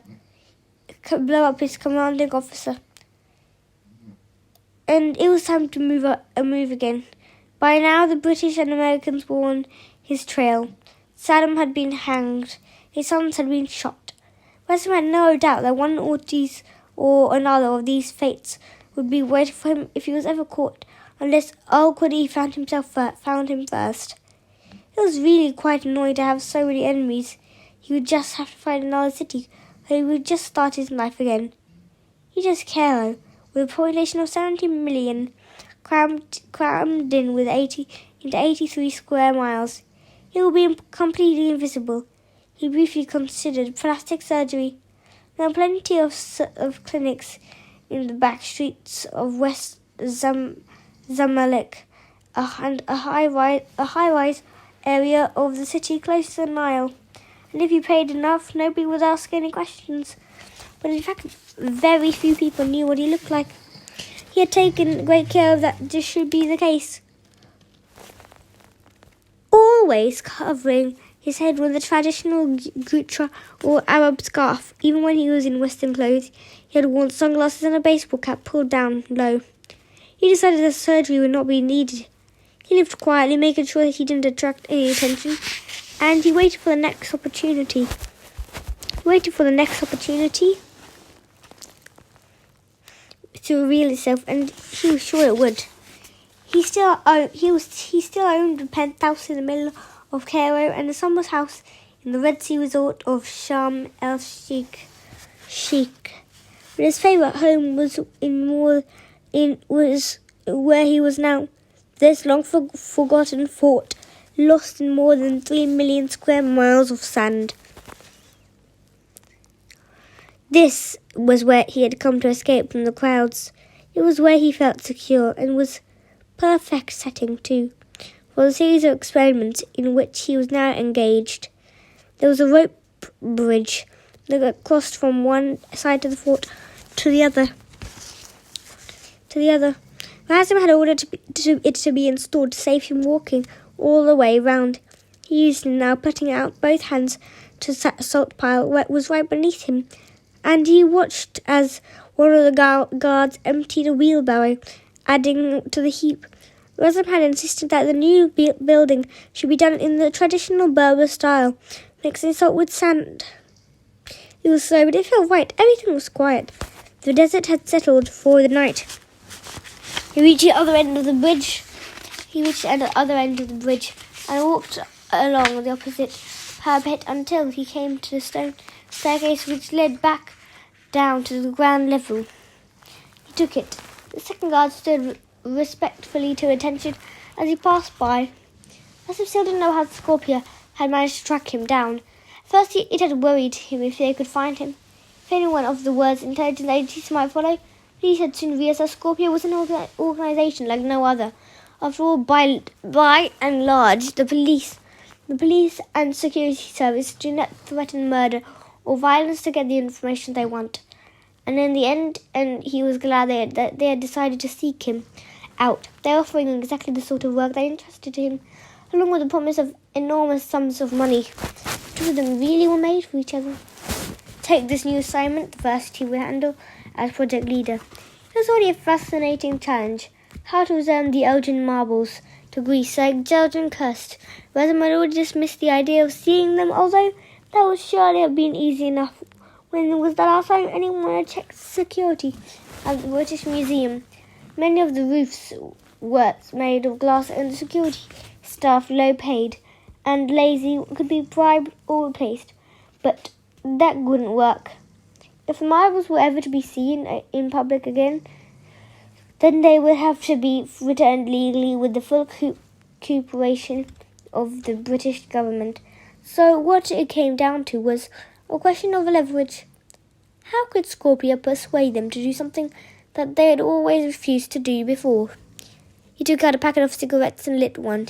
Blow up his commanding officer. And it was time to move again. By now, the British and Americans were on his trail. Saddam had been hanged. His sons had been shot. Wesley had no doubt that one or another of these fates would be waiting for him if he was ever caught, unless Al-Qadi found him first. He was really quite annoyed to have so many enemies. He would just have to find another city, where he would just start his life again. He just Cairo, with a population of 70 million, crammed in with 83 square miles. He would be completely invisible. He briefly considered plastic surgery. There are plenty of clinics in the back streets of West Zamalek, and a high-rise area of the city close to the Nile. And if you paid enough, nobody would ask any questions. But in fact, very few people knew what he looked like. He had taken great care of that this should be the case. Always covering his head with a traditional gutra or Arab scarf. Even when he was in Western clothes, he had worn sunglasses and a baseball cap pulled down low. He decided that surgery would not be needed. He lived quietly, making sure that he didn't attract any attention, and he waited for the next opportunity. To reveal itself, and he was sure it would. He still owned a penthouse in the middle of Cairo and a summer house in the Red Sea resort of Sharm el-Sheikh. But his favourite home was where he was now. This long forgotten fort, lost in more than 3 million square miles of sand. This was where he had come to escape from the crowds. It was where he felt secure, and was perfect setting too for the series of experiments in which he was now engaged. There was a rope bridge that crossed from one side of the fort to the other. Razum had ordered it to be installed to save him walking all the way round. He used it now, putting out both hands to the salt pile that was right beneath him, and he watched as one of the guards emptied a wheelbarrow, adding to the heap. Razum had insisted that the new building should be done in the traditional Berber style, mixing salt with sand. It was slow, but it felt right. Everything was quiet. The desert had settled for the night. He reached the other end of the bridge. And walked along the opposite parapet until he came to the stone staircase which led back down to the ground level. He took it. The second guard stood respectfully to attention as he passed by. Razum still didn't know how SCORPIA had managed to track him down. At first it had worried him if they could find him, if any one of the world's intelligence agencies might follow. But he had soon realized that SCORPIA was an organization like no other. After all, by and large, the police and security service do not threaten murder or violence to get the information they want. And in the end, he was glad that they had decided to seek him out. They were offering him exactly the sort of work that interested him, along with the promise of enormous sums of money. Two of them really were made for each other. Take this new assignment, the first he would handle as project leader. It was already a fascinating challenge. How to return the Elgin marbles to Greece, like Elgin cursed. Razum had already dismissed the idea of seeing them, although that would surely have been easy enough. When was the last time anyone had checked security at the British Museum? Many of the roofs were made of glass, and the security staff, low paid and lazy, could be bribed or replaced. But that wouldn't work. If the marbles were ever to be seen in public again, then they would have to be returned legally with the full cooperation of the British government. So what it came down to was a question of leverage. How could SCORPIA persuade them to do something that they had always refused to do before? He took out a packet of cigarettes and lit one.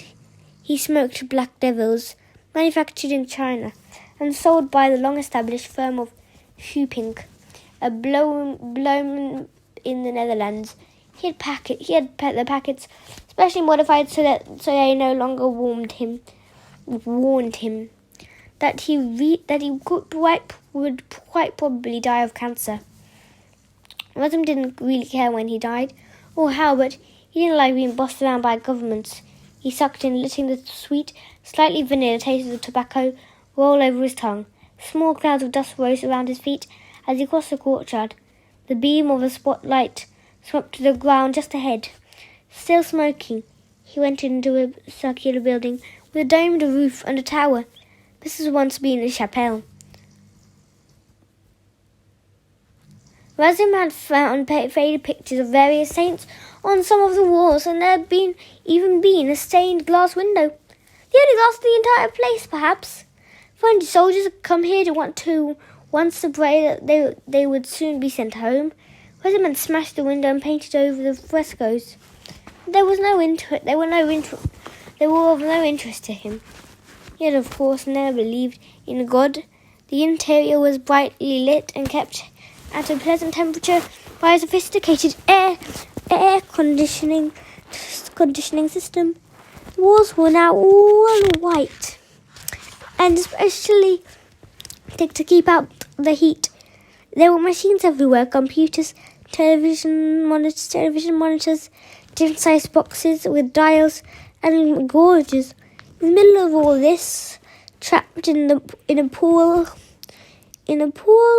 He smoked Black Devils, manufactured in China and sold by the long-established firm of Hooping, a blown in the Netherlands. He had the packets specially modified so they no longer warned him. that he would quite probably die of cancer. Razum didn't really care when he died or how, but he didn't like being bossed around by governments. He sucked in, letting the sweet, slightly vanilla taste of the tobacco roll over his tongue. Small clouds of dust rose around his feet as he crossed the courtyard. The beam of a spotlight swept to the ground just ahead. Still smoking, he went into a circular building with a domed roof and a tower. This has once been a chapel. Razum had found faded pictures of various saints on some of the walls, and there had even been a stained glass window. The only glass of the entire place, perhaps. French soldiers had come here once to pray that they would soon be sent home. Razum had smashed the window and painted over the frescoes. They were of no interest to him. He had, of course, never believed in God. The interior was brightly lit and kept at a pleasant temperature by a sophisticated air conditioning system. The walls were now all white, and especially thick to keep out the heat. There were machines everywhere: computers, television monitors, different-sized boxes with dials and gauges. In the middle of all this, trapped in a pool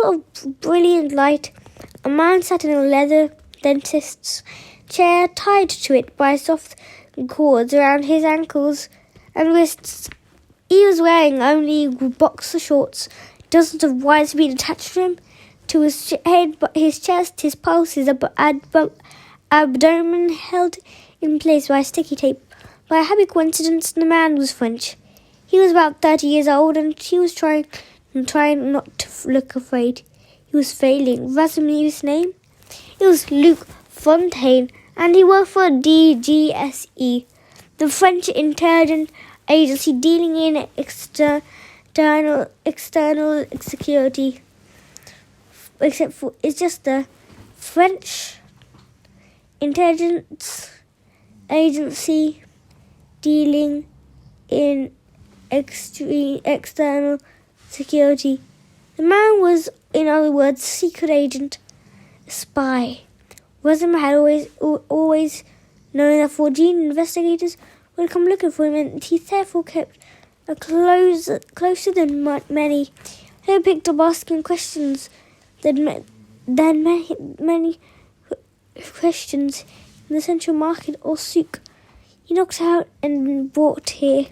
of brilliant light, a man sat in a leather dentist's chair, tied to it by soft cords around his ankles and wrists. He was wearing only boxer shorts. Dozens of wires had been attached to him, to his head, his chest, his pulse, his abdomen held in place by sticky tape. By a happy coincidence, the man was French. He was about 30 years old, and he was trying not to look afraid. He was failing. Razum knew his name. It was Luc Fontaine, and he worked for DGSE, the French intelligence agency dealing in external security. Except for it's just the French intelligence agency dealing in external security. The man was, in other words, a secret agent, a spy. Razum had always known that foreign investigators would come looking for him, and he therefore kept closer than many. He picked up asking questions than many questions in the central market or souk. He knocked out and been brought here.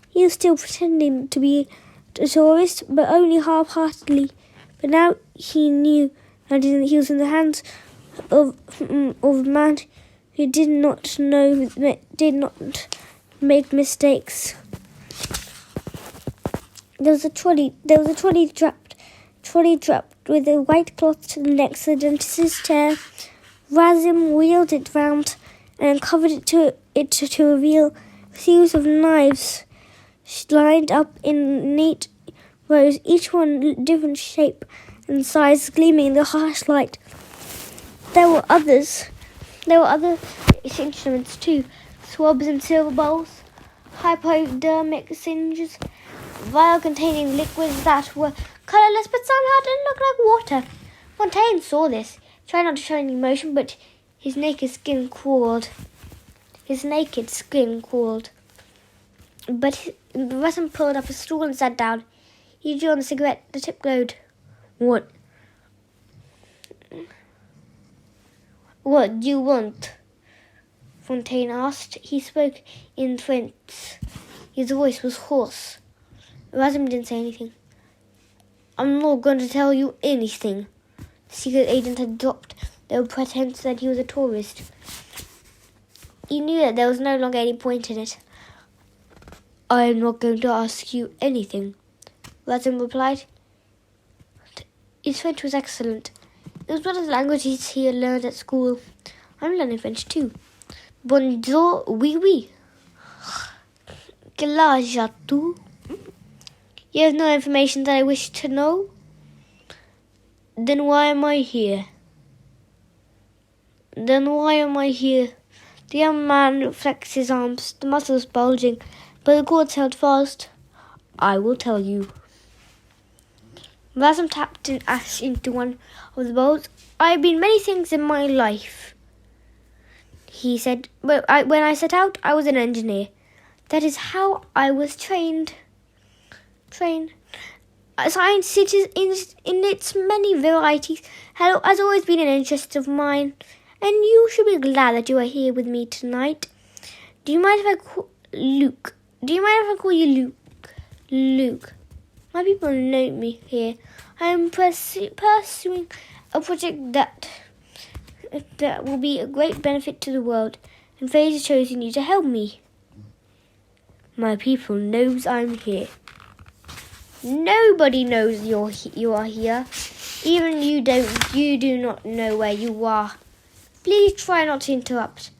He was still pretending to be a tourist, but only half-heartedly. But now he knew that he was in the hands of a man who did not make mistakes. There was a trolley strapped with a white cloth to the next to the dentist's chair. Razum wheeled it round and uncovered it to reveal a series of knives lined up in neat rows, each one different shape and size, gleaming in the harsh light. There were other instruments too: swabs and silver bowls, hypodermic syringes, vial containing liquids that were colourless but somehow didn't look like water. Fontaine saw this, tried not to show any emotion, but his naked skin crawled. But Razum pulled up a stool and sat down. He drew on the cigarette. The tip glowed. What do you want? Fontaine asked. He spoke in French. His voice was hoarse. Razum didn't say anything. I'm not going to tell you anything. The secret agent had dropped the pretense that he was a tourist. He knew that there was no longer any point in it. I am not going to ask you anything, Razum replied. His French was excellent. It was one of the languages he had learned at school. I'm learning French too. Bonjour, oui. Quel âge as-tu? You have no information that I wish to know? Then why am I here? The young man flexed his arms, the muscles bulging, but the cords held fast. I will tell you. Razum tapped an ash into one of the bowls. I have been many things in my life, he said. When I set out, I was an engineer. That is how I was trained. Science, in its many varieties, has always been an interest of mine, and you should be glad that you are here with me tonight. Do you mind if I call Luke? Do you mind if I call you Luke? Luke. My people know me here. I am pursuing a project that will be a great benefit to the world, and fate has chosen you to help me. My people knows I'm here. Nobody knows you are here. Even you do not know where you are. Please try not to interrupt.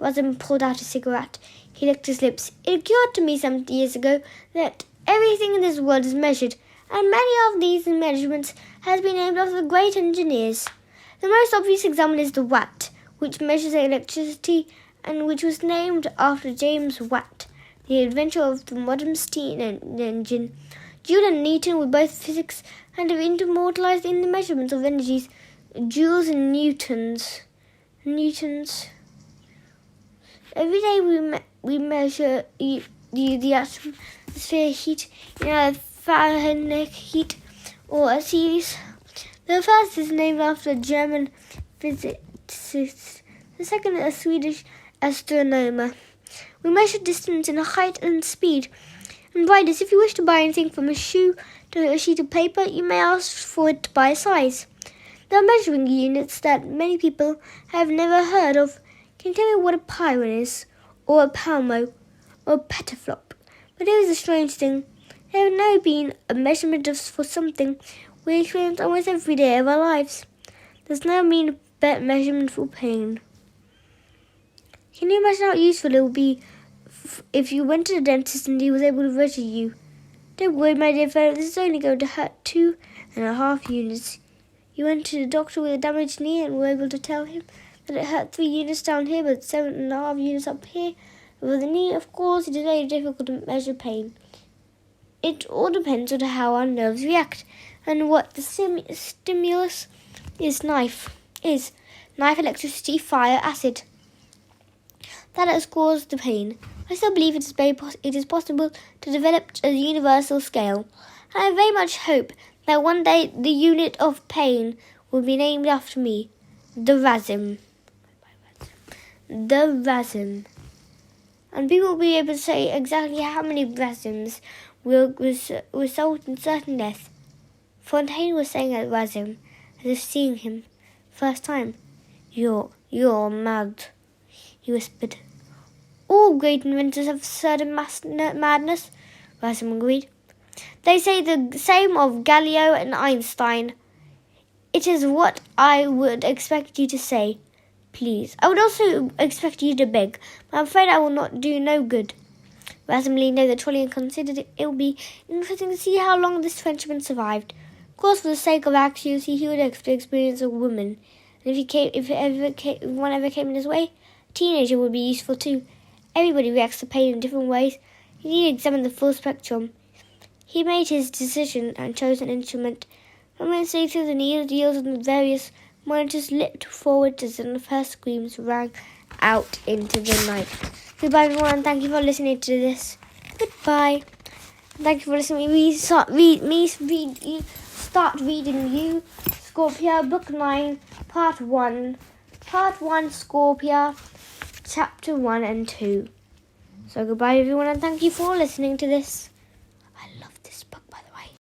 Razum pulled out a cigarette. He licked his lips. It occurred to me some years ago that everything in this world is measured, and many of these measurements has been named after the great engineers. The most obvious example is the watt, which measures electricity and which was named after James Watt, the inventor of the modern steam engine. Joule and Newton were both physics and have immortalized in the measurements of energies, joules and newtons. Every day we measure the atmosphere heat in a Fahrenheit heat or a series. The first is named after a German physicist. The second is a Swedish astronomer. We measure distance in height and speed and brightness. If you wish to buy anything from a shoe to a sheet of paper, you may ask for it by size. There are measuring units that many people have never heard of. Can you tell me what a pyrene is, or a palmo, or a petaflop? But here is a strange thing. There has never been a measurement for something we experience almost every day of our lives. There's never been a measurement for pain. Can you imagine how useful it would be if you went to the dentist and he was able to measure you? Don't worry, my dear fellow, this is only going to hurt 2.5 units. You went to the doctor with a damaged knee and were able to tell him that it hurt 3 units down here but 7.5 units up here. With the knee, of course, it is very difficult to measure pain. It all depends on how our nerves react and what the stimulus is. Knife, electricity, fire, acid. That has caused the pain. I still believe it is possible to develop a universal scale. I very much hope that one day the unit of pain will be named after me. The Razum. And people will be able to say exactly how many Razums will result in certain death. Fontaine was saying at Razum, as if seeing him first time. You're mad, he whispered. All great inventors have certain madness, Razum agreed. They say the same of Galileo and Einstein. It is what I would expect you to say. Please, I would also expect you to beg, but I'm afraid I will not do no good. Razum leaned over the trolley and considered it would be interesting to see how long this Frenchman survived. Of course, for the sake of accuracy, he would experience a woman. And if one ever came in his way, a teenager would be useful too. Everybody reacts to pain in different ways. He needed to examine the full spectrum. He made his decision and chose an instrument. Immensely through the needles and the various monitors leapt forward as the first screams rang out into the night. Goodbye, everyone, and thank you for listening to this. Goodbye. Thank you for listening. We start reading you Scorpia, Book 9, Part 1. Part 1, Scorpia, Chapter 1 and 2. So goodbye, everyone, and thank you for listening to this. I love